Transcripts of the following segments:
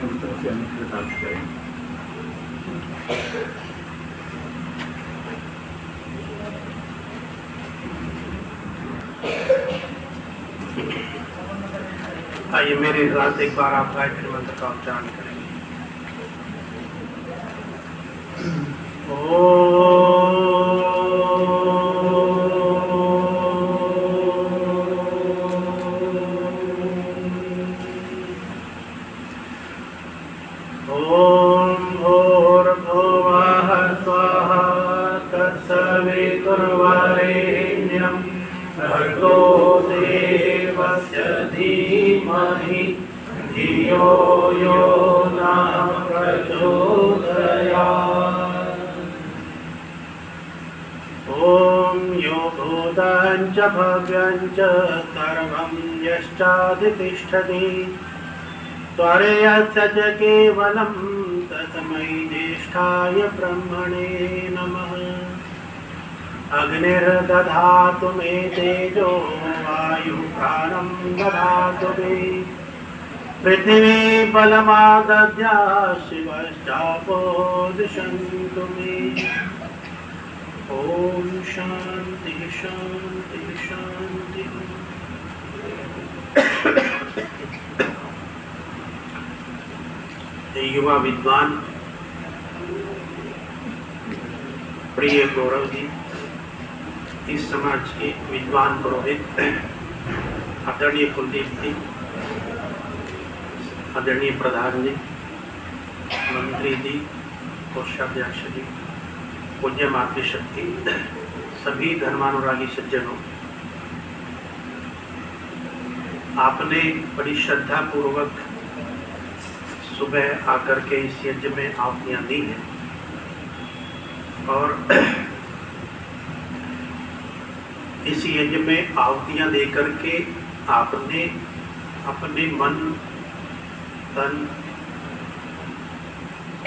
उस तरह से अनुकृतार्थ करें। आइए मेरे साथ एक बार आप गायत्री मंत्र का उच्चारण करेंगे। ओम भूर्भुवः स्वः तत्सवितुर्वरेण्यं भर्गो देवस्य धीमहि धियो यो नः प्रचोदयात्। ॐ यो भूतं च भव्यं च सर्वं यश्चाधितिष्ठति त्वरेयस्य च केवलं तस्मै ज्येष्ठाय ब्रह्मणे नमः। अग्निर्दधातु मे तेजो वायु प्राणं दधातु मे पृथिवी बलमादद्या शिवश्चापो दिशन्तु मे। ॐ शान्ति शान्ति शान्ति। युवा विद्वान प्रिय गौरव जी, इस समाज के विद्वान पुरोहित आदरणीय कुलदीप जी, आदरणीय प्रधान जी, मंत्री जी, कोषाध्यक्ष जी, पूज्य मातृशक्ति, सभी धर्मानुरागी सज्जनों, आपने बड़ी श्रद्धा पूर्वक सुबह आकर के इस यज्ञ में आहुतियाँ दी हैं और इस यज्ञ में आहुतियाँ दे करके आपने अपने मन, तन,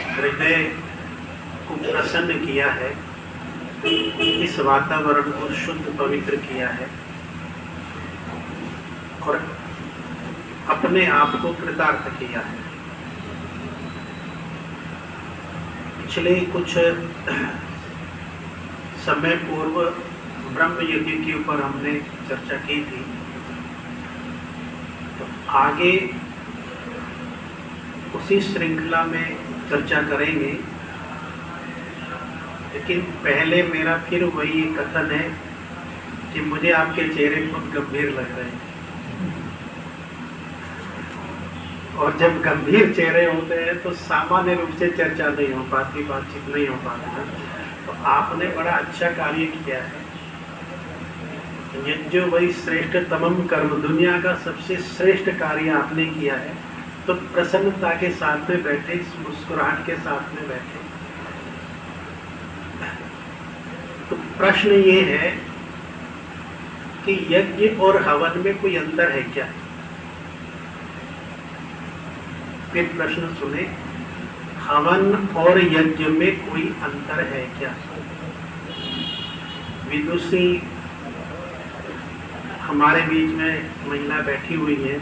हृदय को प्रसन्न किया है, इस वातावरण को शुद्ध पवित्र किया है और अपने आप को कृतार्थ किया है। पिछले कुछ समय पूर्व ब्रह्म यज्ञ के ऊपर हमने चर्चा की थी, तो आगे उसी श्रृंखला में चर्चा करेंगे, लेकिन पहले मेरा फिर वही कथन है कि मुझे आपके चेहरे बहुत गंभीर लग रहे हैं और जब गंभीर चेहरे होते हैं तो सामान्य रूप से चर्चा नहीं हो पाती, बातचीत नहीं हो पाती है। तो आपने बड़ा अच्छा कार्य किया है। यज्ञ वही श्रेष्ठ तमम कर्म, दुनिया का सबसे श्रेष्ठ कार्य आपने किया है। तो प्रसन्नता के साथ में बैठे, मुस्कुराहट के साथ में बैठे। तो प्रश्न ये है कि यज्ञ और हवन में कोई अंतर है क्या? फिर प्रश्न सुने, हवन और यज्ञ में कोई अंतर है क्या? विदुषी हमारे बीच में महिला बैठी हुई है,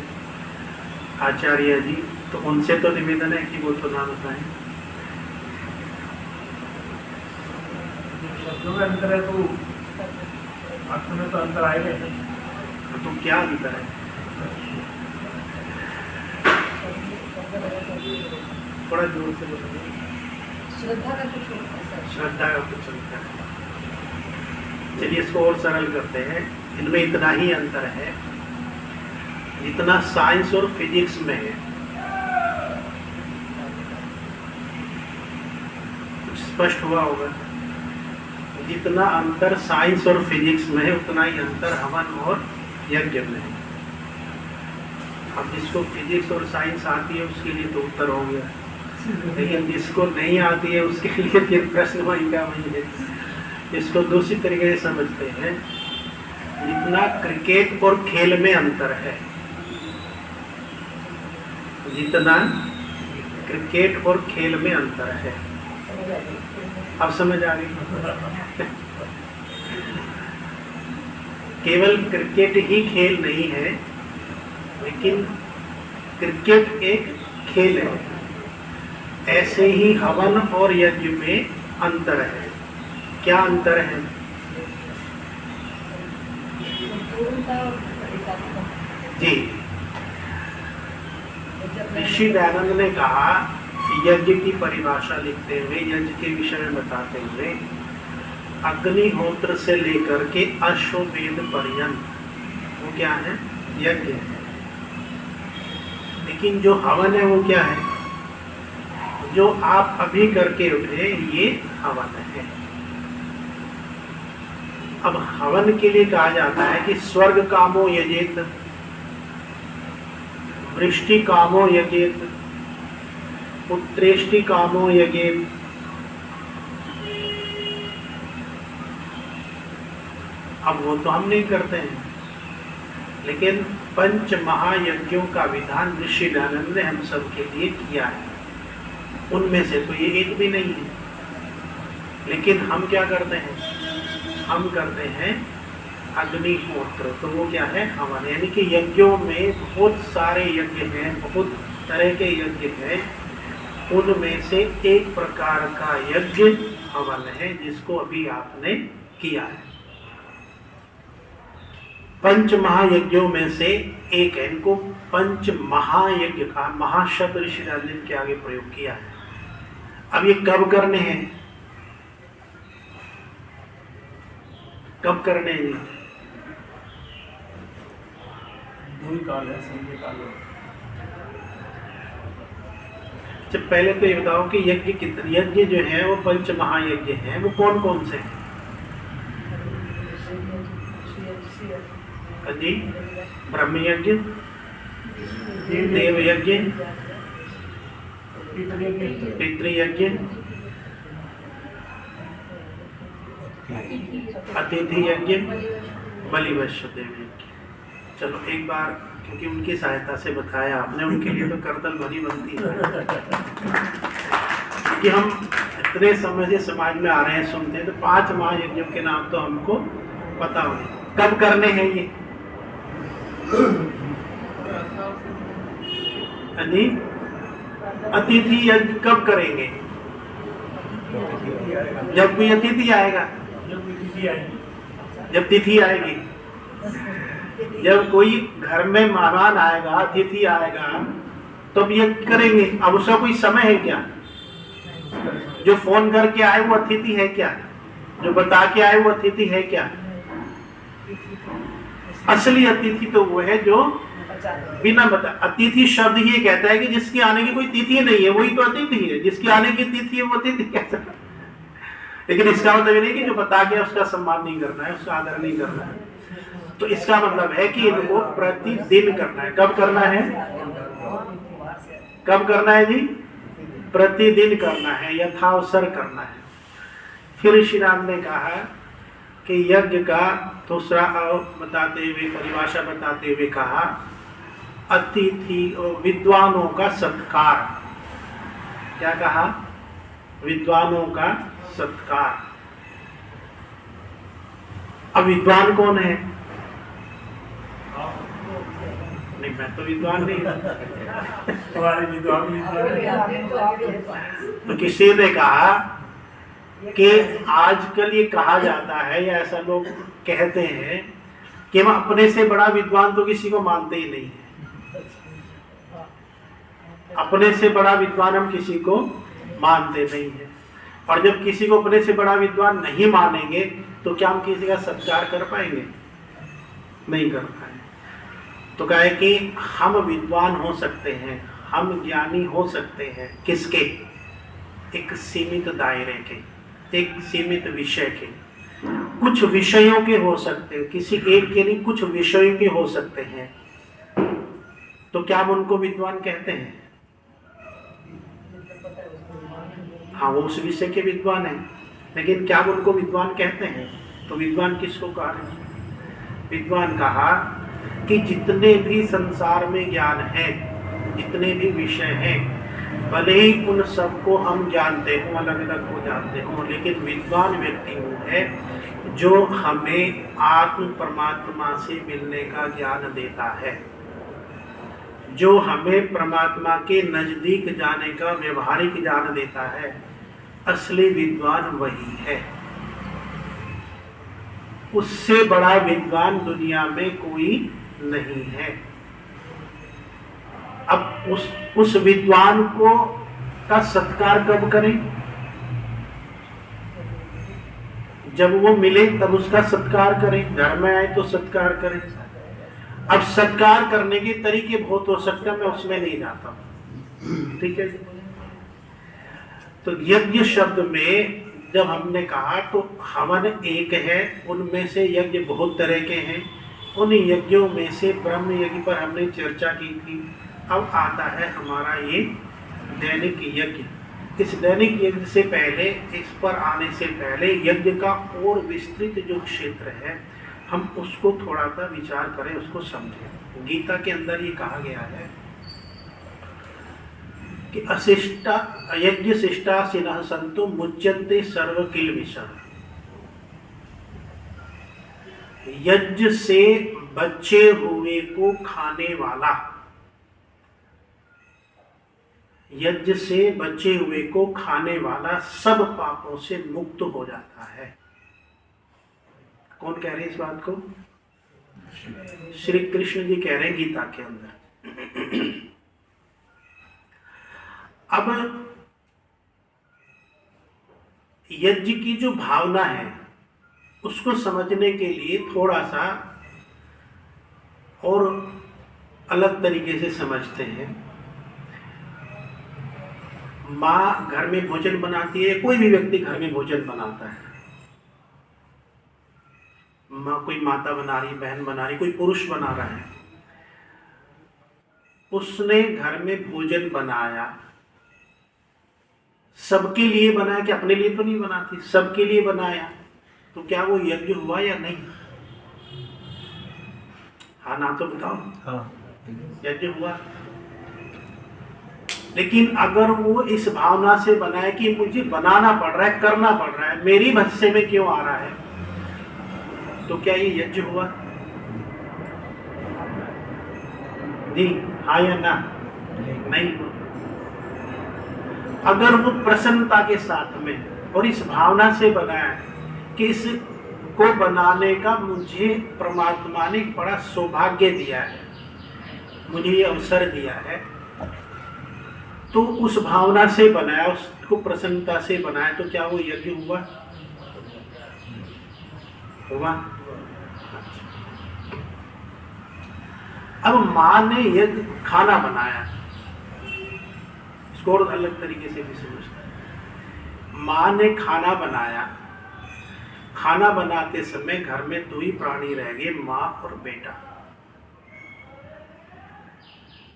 आचार्य जी, तो उनसे तो निवेदन है कि वो तो नाम बताएं। शब्दों में अंतर है तो अर्थ में तो अंतर आएगा। तो क्या अंतर है? थोड़ा जोर से बोलिए। श्रद्धा का कुछ होता है। श्रद्धा का कुछ अंतर है। चलिए इसको और सरल करते हैं। इनमें इतना ही अंतर है जितना साइंस और फिजिक्स में है। कुछ स्पष्ट हुआ होगा। जितना अंतर साइंस और फिजिक्स में है उतना ही अंतर हवन और यज्ञ में है। अब जिसको फिजिक्स और साइंस आती है उसके लिए तो उत्तर हो गया, लेकिन जिसको नहीं आती है उसके लिए फिर प्रश्न वही का वही है। इसको दूसरी तरीके से समझते हैं, जितना क्रिकेट और खेल में अंतर है, जितना क्रिकेट और खेल में अंतर है। अब समझ आ गई? केवल क्रिकेट ही खेल नहीं है, लेकिन क्रिकेट एक खेल है ऐसे ही हवन और यज्ञ में अंतर है। क्या अंतर है? पूर्णता और एकात्मता। जी, ऋषि दयानंद ने कहा यज्ञ की परिभाषा लिखते हुए, यज्ञ के विषय में बताते हुए, अग्निहोत्र से लेकर के अश्वमेध पर्यंत वो क्या है? यज्ञ है। लेकिन जो हवन है वो क्या है? जो आप अभी करके उठे ये हवन है। अब हवन के लिए कहा जाता है कि स्वर्ग कामो यजेत, वृष्टि कामो यजेत, पुत्रेष्टि कामो यजेत। अब वो तो हम नहीं करते हैं, लेकिन पंच महायज्ञों का विधान ऋषि दयानंद ने हम सबके लिए किया है। उनमें से तो ये एक भी नहीं है। लेकिन हम क्या करते हैं? हम करते हैं अग्निहोत्र। तो वो क्या है? हवन। यानी कि यज्ञों में बहुत सारे यज्ञ हैं, बहुत तरह के यज्ञ हैं। उनमें से एक प्रकार का यज्ञ हवन है, जिसको अभी आपने किया है। पंच महायज्ञों में से एक है। इनको पंच महायज्ञ का महाशब्द ऋषि दयानंद के आगे प्रयोग किया है। अब ये कब करने हैं? कब करने हैं? दो ही काल है, संध्या काल है। अच्छा, पहले तो ये बताओ कि यज्ञ कितने यज्ञ जो है वो पंच महायज्ञ हैं, वो कौन कौन से हैं? जी, ब्रह्म यज्ञ, देव यज्ञ, पितृयज्ञ, अतिथि यज्ञ, बलिवश्य देव यज्ञ। चलो एक बार, क्योंकि उनकी सहायता से बताया आपने, उनके लिए तो करतल भरी बनती है कि हम इतने समय से समाज में आ रहे हैं, सुनते हैं, तो 5 महायज्ञों के नाम तो हमको पता हो। कब करने हैं ये? अतिथि यज्ञ कब करेंगे? जब कोई अतिथि आएगा, जब तिथि आएगी, जब कोई घर में मेहमान आएगा, अतिथि आएगा, तो अब ये करेंगे। अब उसका कोई समय है क्या? जो फोन करके आए वो अतिथि है क्या? जो बता के आए वो अतिथि है क्या? असली अतिथि तो वो है जो बिना बता। अतिथि शब्द ये कहता है कि जिसकी आने की कोई तिथि नहीं है, वही तो अतिथि है। जिसकी आने की तिथि है वो अतिथि कहता है। लेकिन इसका मतलब ये नहीं कि जो बता के उसका सम्मान नहीं करना है, उसका आदर नहीं करना है। तो इसका मतलब है कि इनको प्रतिदिन करना है। कब करना है? कब करना है जी? प्रतिदिन करना है, यथावसर करना है। फिर श्री राम ने कहा कि यज्ञ का दूसरा बताते हुए, परिभाषा बताते हुए कहा, अतिथि विद्वानों का सत्कार। क्या कहा? विद्वानों का सत्कार। अब विद्वान कौन है? नहीं, मैं तो विद्वान नहीं। हमारे विद्वान तो किसी ने कहा कि आजकल ये कहा जाता है, या ऐसा लोग कहते हैं कि हम अपने से बड़ा विद्वान तो किसी को मानते ही नहीं है। अपने से बड़ा विद्वान हम किसी को मानते नहीं है। और जब किसी को अपने से बड़ा विद्वान नहीं मानेंगे तो क्या हम किसी का सत्कार कर पाएंगे? नहीं कर पाएंगे। तो कहे कि हम विद्वान हो सकते हैं, हम ज्ञानी हो सकते हैं। किसके? एक सीमित दायरे के, एक सीमित विषय के। कुछ विषयों के हो सकते हैं, किसी एक के नहीं, कुछ विषयों के हो सकते हैं। तो क्या हम उनको विद्वान कहते हैं? हाँ, वो उस विषय के विद्वान हैं। लेकिन क्या हम उनको विद्वान कहते हैं? तो विद्वान किसको कहा है? विद्वान कहा कि जितने भी संसार में ज्ञान है, जितने भी विषय हैं, भले ही उन सबको हम जानते हों, अलग अलग हो जानते हों, लेकिन विद्वान व्यक्ति वो है जो हमें आत्म परमात्मा से मिलने का ज्ञान देता है। जो हमें परमात्मा के नजदीक जाने का व्यवहारिक ज्ञान देता है, असली विद्वान वही है। उससे बड़ा विद्वान दुनिया में कोई नहीं है। अब उस विद्वान को का सत्कार कब करें? जब वो मिले तब उसका सत्कार करें। घर में आए तो सत्कार करें। अब सत्कार करने के तरीके बहुत हो सकते हैं, मैं उसमें नहीं जाता हूं, ठीक है। तो यज्ञ शब्द में जब हमने कहा तो हवन एक है, उनमें से यज्ञ बहुत तरह के हैं। उन यज्ञों में से ब्रह्म यज्ञ पर हमने चर्चा की थी। अब आता है हमारा ये दैनिक यज्ञ। इस दैनिक यज्ञ से पहले, इस पर आने से पहले यज्ञ का और विस्तृत जो क्षेत्र है, हम उसको थोड़ा सा विचार करें, उसको समझें। गीता के अंदर ये कहा गया है कि अशिष्टा यज्ञ शिष्टा सिनः संतो मुच्यन्ते सर्व किल्बिषः। यज्ञ से बचे हुए को खाने वाला, यज्ञ से बचे हुए को खाने वाला सब पापों से मुक्त हो जाता है। कौन कह रहे हैं इस बात को? श्री कृष्ण जी कह रहे हैं गीता के अंदर। अब यज्ञ की जो भावना है उसको समझने के लिए थोड़ा सा और अलग तरीके से समझते हैं। माँ घर में भोजन बनाती है, कोई भी व्यक्ति घर में भोजन बनाता है। माँ, कोई माता बना रही, बहन बना रही, कोई पुरुष बना रहा है। उसने घर में भोजन बनाया, सबके लिए बनाया कि अपने लिए तो नहीं बनाती, सबके लिए बनाया, तो क्या वो यज्ञ हुआ या नहीं? हाँ ना तो बताओ। हाँ, यज्ञ हुआ। लेकिन अगर वो इस भावना से बनाए कि मुझे बनाना पड़ रहा है, करना पड़ रहा है, मेरी हिस्से में क्यों आ रहा है, तो क्या ये यज्ञ हुआ? जी हाँ या ना? नहीं हुआ। अगर वो प्रसन्नता के साथ में और इस भावना से बनाया कि इसको बनाने का मुझे परमात्मा ने बड़ा सौभाग्य दिया है, मुझे ये अवसर दिया है, तो उस भावना से बनाया, उसको प्रसन्नता से बनाया, तो क्या वो यज्ञ हुआ? हुआ। अब माँ ने यज्ञ खाना बनाया, इसको और अलग तरीके से भी समझता है। माँ ने खाना बनाया, खाना बनाते समय घर में दो ही प्राणी रह गए, माँ और बेटा।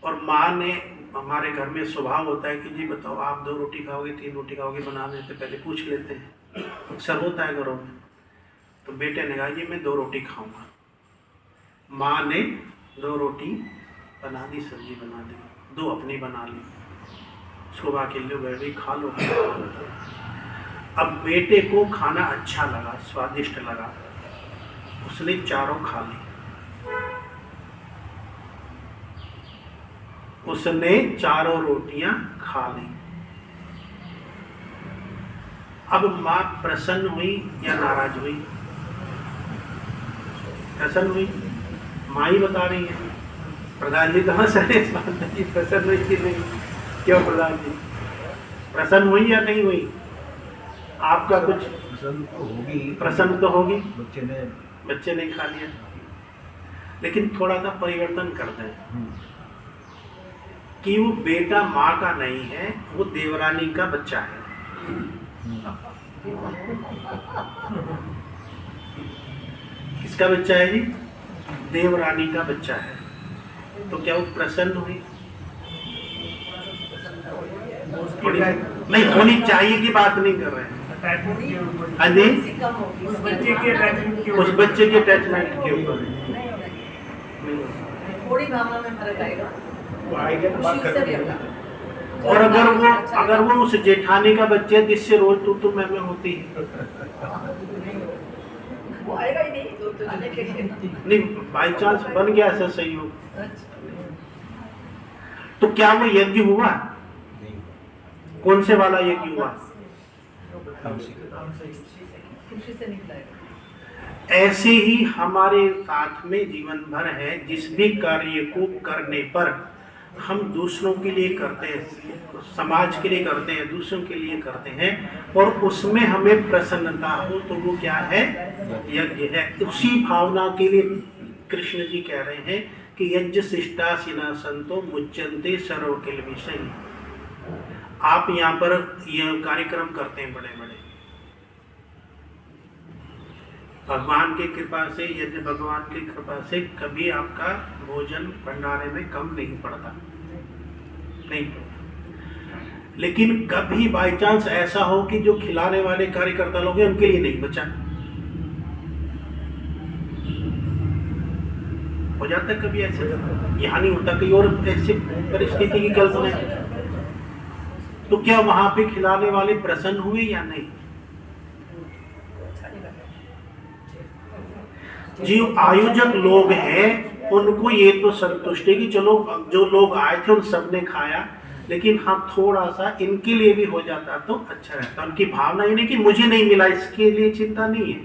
और माँ ने, हमारे घर में स्वभाव होता है कि जी बताओ आप 2 रोटी खाओगे, 3 रोटी खाओगे, बनाने से पहले पूछ लेते हैं, अक्सर होता है घरों में। तो बेटे ने कहा जी मैं 2 रोटी खाऊंगा। माँ ने 2 रोटी बना दी, सब्जी बना दी, 2 अपनी बना ली, उसको बाकी लो बैठ खा लो। अब बेटे को खाना अच्छा लगा, स्वादिष्ट लगा, उसने 4 खा ली। उसने 4 रोटियां खा ली। अब माँ प्रसन्न हुई या नाराज हुई? प्रसन्न हुई। माँ ही बता रही है, प्रधान जी कहाँ से इस बात की प्रसन्न हुई कि नहीं? क्यों प्रधान जी, प्रसन्न हुई या नहीं हुई? आपका कुछ प्रसन्न तो होगी, बच्चे ने खा लिया। लेकिन थोड़ा सा परिवर्तन करते हैं कि वो बेटा माँ का नहीं है, वो देवरानी का बच्चा है। किसका बच्चा है जी? देवरानी का बच्चा है। तो क्या वो प्रसन्न हुई? नहीं, होनी चाहिए की बात नहीं कर रहे हैं। हाँ जी, उस बच्चे के अटैचमेंट के ऊपर थोड़ी भावना में फर्क आएगा। और अगर वो उस जेठानी का बच्चा है जिससे रोज तू मैं होती है, वो आएगा ही नहीं। तो नहीं, बाई चांस बन गया ऐसा संयोग, तो क्या वो यज्ञ हुआ? कौन से वाला यज्ञ हुआ? खुशी से निकला है। ऐसे ही हमारे साथ में जीवन भर है, जिस भी कार्य को करने पर हम दूसरों के लिए करते हैं, समाज के लिए करते हैं, दूसरों के लिए करते हैं और उसमें हमें प्रसन्नता हो, तो वो क्या है? यज्ञ है। उसी भावना के लिए कृष्ण जी कह रहे हैं कि यज्ञ शिष्टा सिना संतो मुच्यंते सर्व किल विषय। आप यहाँ पर यह कार्यक्रम करते हैं बड़े बड़े, भगवान की कृपा से, यदि भगवान की कृपा से कभी आपका भोजन भंडारे में कम नहीं पड़ता, नहीं पड़ता। लेकिन कभी बाई चांस ऐसा हो कि जो खिलाने वाले कार्यकर्ता लोग हैं उनके लिए नहीं बचा, हो जाता है कभी ऐसे। यहाँ नहीं होता, कहीं और ऐसी परिस्थिति की कल्पना है, तो क्या वहां पे खिलाने वाले प्रसन्न हुए या नहीं? जो आयोजक लोग हैं उनको ये तो संतुष्ट है कि चलो जो लोग आए थे उन सब ने खाया, लेकिन हाँ थोड़ा सा इनके लिए भी हो जाता तो अच्छा रहता। उनकी भावना ये नहीं कि मुझे नहीं मिला, इसके लिए चिंता नहीं है।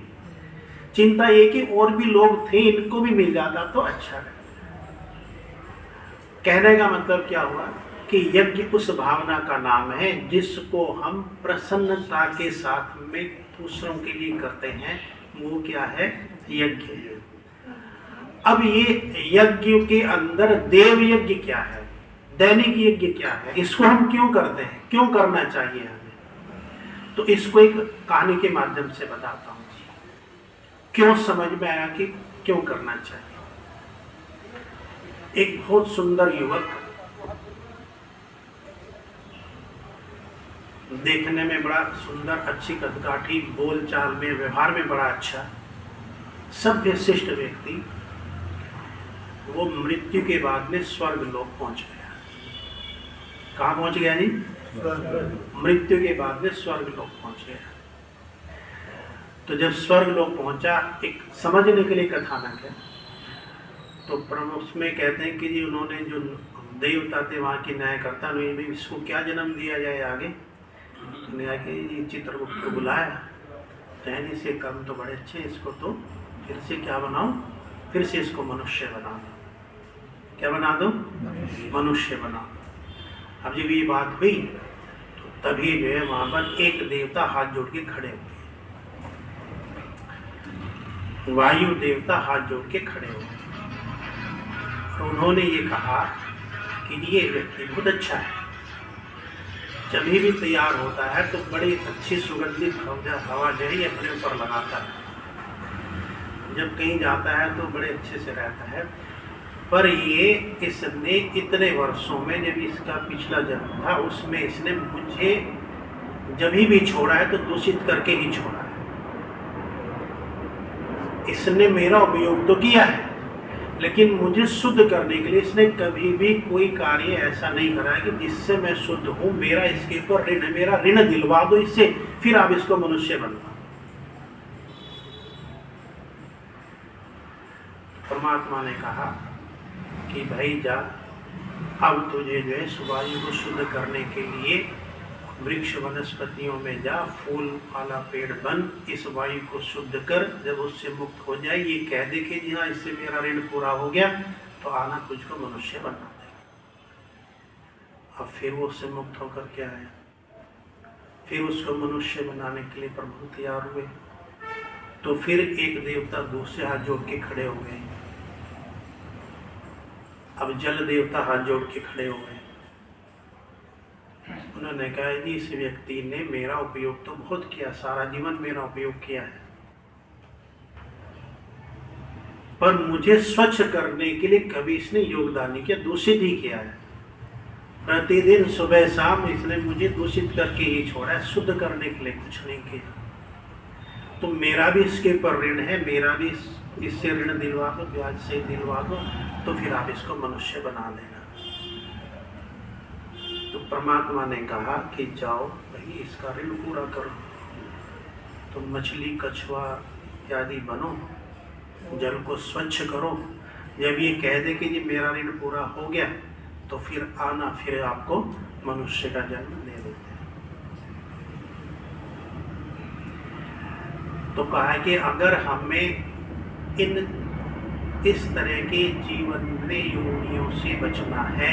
चिंता ये कि और भी लोग थे, इनको भी मिल जाता तो अच्छा रहता। कहने का मतलब क्या हुआ कि यज्ञ उस भावना का नाम है जिसको हम प्रसन्नता के साथ में दूसरों के लिए करते हैं, वो क्या है? यज्ञ। अब ये यज्ञ के अंदर देव यज्ञ क्या है, दैनिक यज्ञ क्या है, इसको हम क्यों करते हैं, क्यों करना चाहिए हमें? तो इसको एक कहानी के माध्यम से बताता हूँ, क्यों समझ में आया कि क्यों करना चाहिए। एक बहुत सुंदर युवक, देखने में बड़ा सुंदर, अच्छी कदकाठी, बोल चाल में, व्यवहार में बड़ा अच्छा, सभ्य शिष्ट व्यक्ति, वो मृत्यु के बाद में स्वर्ग लोक पहुंच गया। कहाँ पहुंच गया जी? मृत्यु के बाद में स्वर्ग लोक पहुंच गया। तो जब स्वर्ग लोक पहुंचा, एक समझने के लिए कथानक है, तो उसमें कहते हैं कि जी उन्होंने जो देवता थे वहाँ के न्यायकर्ता ने भी इसको क्या जन्म दिया जाए आगे, न्याय के चित्रगुप्त को बुलाया, कहने से कर्म तो बड़े अच्छे, इसको तो फिर से क्या बनाओ, फिर से इसको मनुष्य बना दो। क्या बना दो? मनुष्य बना दो। अब जब ये बात हुई तो तभी जो है वहाँ पर एक देवता हाथ जोड़ के खड़े हो गए, वायु देवता हाथ जोड़ के खड़े हो गए। उन्होंने ये कहा कि ये व्यक्ति बहुत अच्छा है, जब भी तैयार होता है तो बड़ी अच्छी सुगंधित हवा जो है अपने ऊपर लगाता है, जब कहीं जाता है तो बड़े अच्छे से रहता है। पर ये इसने इतने वर्षों में, जब इसका पिछला जन्म था उसमें इसने मुझे जब भी छोड़ा है तो दूषित करके ही छोड़ा है। इसने मेरा उपयोग तो किया है, लेकिन मुझे शुद्ध करने के लिए इसने कभी भी कोई कार्य ऐसा नहीं करा है कि जिससे मैं शुद्ध हूँ। मेरा इसके ऊपर ऋण है, मेरा ऋण दिलवा दो इससे, फिर आप इसको मनुष्य बनवा। परमात्मा ने कहा कि भाई जा, अब तुझे जो है वायु को शुद्ध करने के लिए वृक्ष वनस्पतियों में जा, फूल वाला पेड़ बन, इस वायु को शुद्ध कर। जब उससे मुक्त हो जाए, ये कह दे कि जी हाँ इससे मेरा ऋण पूरा हो गया, तो आना तुझको मनुष्य बना दे। अब फिर वो उससे मुक्त होकर क्या आया, फिर उसको मनुष्य बनाने के लिए प्रभु तैयार हुए। तो फिर एक देवता दूसरे हाथ जोड़ के खड़े हो गए। अब जल देवता हाथ जोड़ के खड़े हो गए। उन्होंने कहा जी इस व्यक्ति ने मेरा उपयोग तो बहुत किया, सारा जीवन मेरा उपयोग किया है, पर मुझे स्वच्छ करने के लिए कभी इसने योगदान नहीं किया, दूषित ही किया है। प्रतिदिन सुबह शाम इसने मुझे दूषित करके ही छोड़ा है, शुद्ध करने के लिए कुछ नहीं किया। तो मेरा भी इसके ऊपर ऋण है, मेरा भी इससे ऋण दिलवा दो, ब्याज से दिलवा दो, तो फिर आप इसको मनुष्य बना लेना। तो परमात्मा ने कहा कि जाओ भाई इसका ऋण पूरा करो, तुम मछली कछुआ इत्यादि बनो, जल को स्वच्छ करो। जब ये कह दे कि जी मेरा ऋण पूरा हो गया, तो फिर आना फिर आपको मनुष्य का जन्म दे देते हैं। तो कहा है कि अगर हमें इस तरह के जीवन में योनियों से बचना है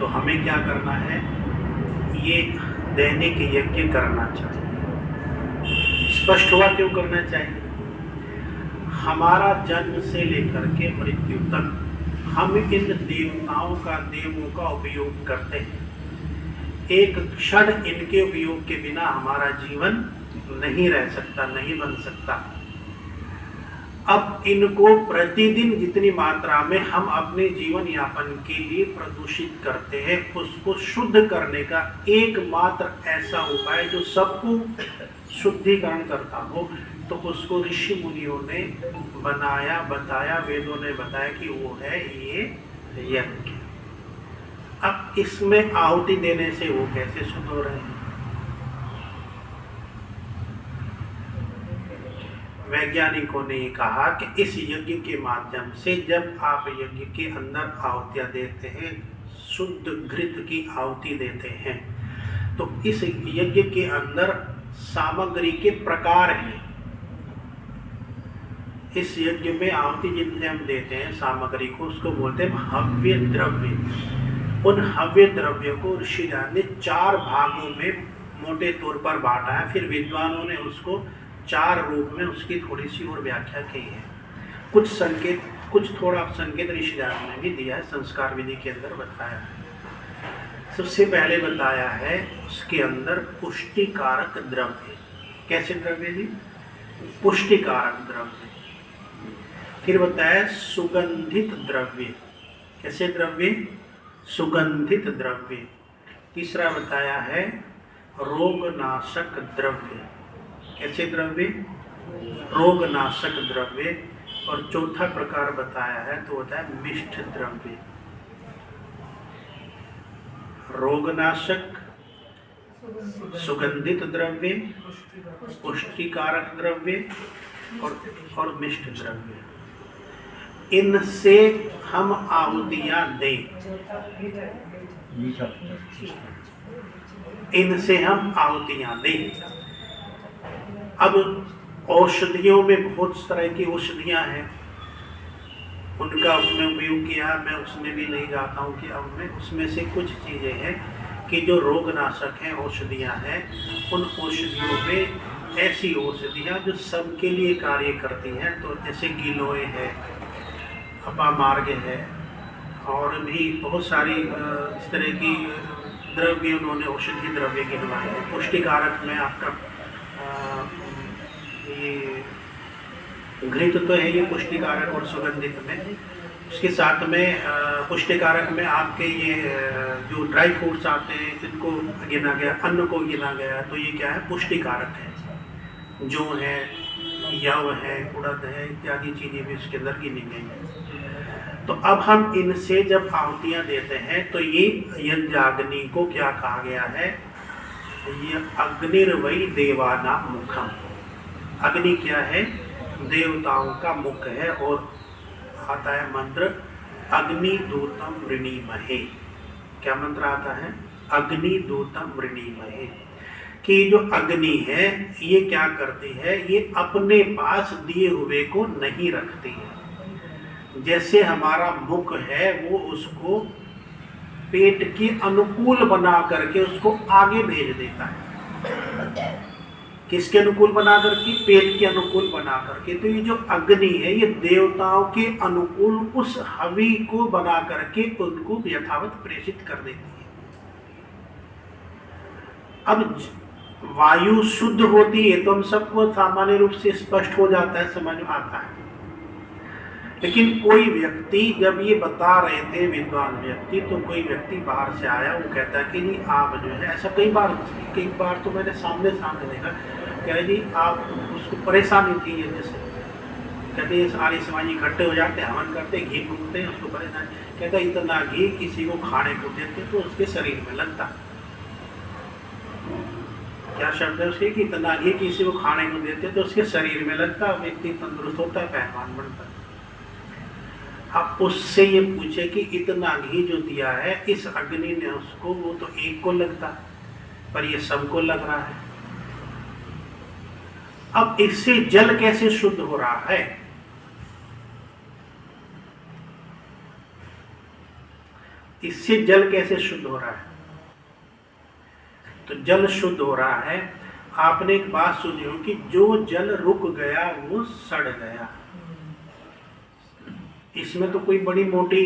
तो हमें क्या करना है, ये दैनिक यज्ञ करना चाहिए। स्पष्ट हुआ क्यों करना चाहिए? हमारा जन्म से लेकर के मृत्यु तक हम इन देवताओं देवों का उपयोग करते हैं। एक क्षण इनके उपयोग के बिना हमारा जीवन नहीं रह सकता, नहीं बन सकता। अब इनको प्रतिदिन जितनी मात्रा में हम अपने जीवन यापन के लिए प्रदूषित करते हैं, उसको शुद्ध करने का एकमात्र ऐसा उपाय जो सबको शुद्धिकरण करता हो, तो उसको ऋषि मुनियों ने बनाया, बताया, वेदों ने बताया कि वो है ये यज्ञ। अब इसमें आहुति देने से वो कैसे शुद्ध हो रहे हैं? वैज्ञानिकों ने कहा कि इस यज्ञ के माध्यम से जब आप यज्ञ के अंदर आहुतियां देते हैं, शुद्ध घृत की आहुति देते हैं, तो इस यज्ञ के अंदर सामग्री के प्रकार हैं। इस यज्ञ में आहुति जिनसे हम देते हैं सामग्री को, उसको बोलते हैं हव्य द्रव्य। उन हव्य द्रव्य को ऋषिराज ने 4 भागों में मोटे तौर पर बांटा है। फिर विद्वानों ने उसको 4 रूप में उसकी थोड़ी सी और व्याख्या की है। कुछ संकेत, कुछ थोड़ा संकेत ऋषिराज ने भी दिया है, संस्कार विधि के अंदर बताया है। सबसे पहले बताया है उसके अंदर पुष्टिकारक द्रव्य। कैसे द्रव्य जी? पुष्टिकारक द्रव्य। फिर बताया सुगंधित द्रव्य। कैसे द्रव्य? सुगंधित द्रव्य। तीसरा बताया है रोगनाशक द्रव्य। कैसे द्रव्य? रोगनाशक द्रव्य। और चौथा प्रकार बताया है तो होता है मिष्ट द्रव्य। रोगनाशक, सुगंधित द्रव्य, पुष्टिकारक द्रव्य और मिष्ट द्रव्य। इनसे हम आहुतियां दें, इनसे हम आहुतियां दें। अब औषधियों में बहुत तरह की औषधियां हैं, उनका उसमें उपयोग किया। मैं उसमें भी नहीं जाता हूँ कि अब मैं उसमें से कुछ चीज़ें हैं कि जो रोगनाशक हैं, औषधियां हैं। उन औषधियों में ऐसी औषधियां जो सबके लिए कार्य करती हैं, तो जैसे गिलोय है, अपामार्ग है, और भी बहुत सारी इस तरह की द्रव्य उन्होंने औषधि द्रव्य गिनवाए हैं। पुष्टिकारक में आपका ये घृत तो है, ये पुष्टिकारक और सुगंधित में। उसके साथ में पुष्टिकारक में आपके ये जो ड्राई फ्रूट्स आते हैं, इनको गिना गया, अन्न को गिना गया, तो ये क्या है? पुष्टिकारक है। जो है, यव है, उड़द है, इत्यादि चीज़ें भी उसके अंदर गिनी गई हैं। तो अब हम इनसे जब आहुतियाँ देते हैं तो ये यज्ञाग्नि को क्या कहा गया है? ये अग्निर्वै देवानां मुखम। अग्नि क्या है? देवताओं का मुख है। और आता है मंत्र अग्निदूतम वृणीमहे। क्या मंत्र आता है? अग्निदूतम वृणीमहे। कि जो अग्नि है ये क्या करती है? ये अपने पास दिए हुए को नहीं रखती है। जैसे हमारा मुख है, वो उसको पेट के अनुकूल बना करके उसको आगे भेज देता है। किसके अनुकूल बना करके? पेट के अनुकूल बना करके। तो ये जो अग्नि है, ये देवताओं के अनुकूल उस हवि को बना करके उनको यथावत प्रेषित कर देती है। अब वायु शुद्ध होती है तो हम सबको सामान्य रूप से स्पष्ट हो जाता है, समझ में आता है। लेकिन कोई व्यक्ति, जब ये बता रहे थे विद्वान व्यक्ति, तो कोई व्यक्ति बाहर से आया, वो कहता है कि जी आप जो है, ऐसा कई बार तो मैंने सामने देखा, कह रहे जी आप, उसको परेशानी थी ये, जैसे कहते हैं सारे समाज इकट्ठे हो जाते, हवन करते, घी फूकते हैं, उसको परेशानी। कहता है इतना घी किसी को खाने को देते तो उसके शरीर में लगता। क्या शब्द है उसके? कि इतना घी किसी को खाने को देते तो उसके शरीर में लगता, व्यक्ति तंदुरुस्त होता है, पहलवान बनता है। अब उससे ये पूछे कि इतना घी जो दिया है इस अग्नि ने उसको, वो तो एक को लगता पर ये सबको लग रहा है। अब इससे जल कैसे शुद्ध हो रहा है? इससे जल कैसे शुद्ध हो रहा है? तो जल शुद्ध हो रहा है, आपने एक बात सुनी हो कि जो जल रुक गया वो सड़ गया। इसमें तो कोई बड़ी मोटी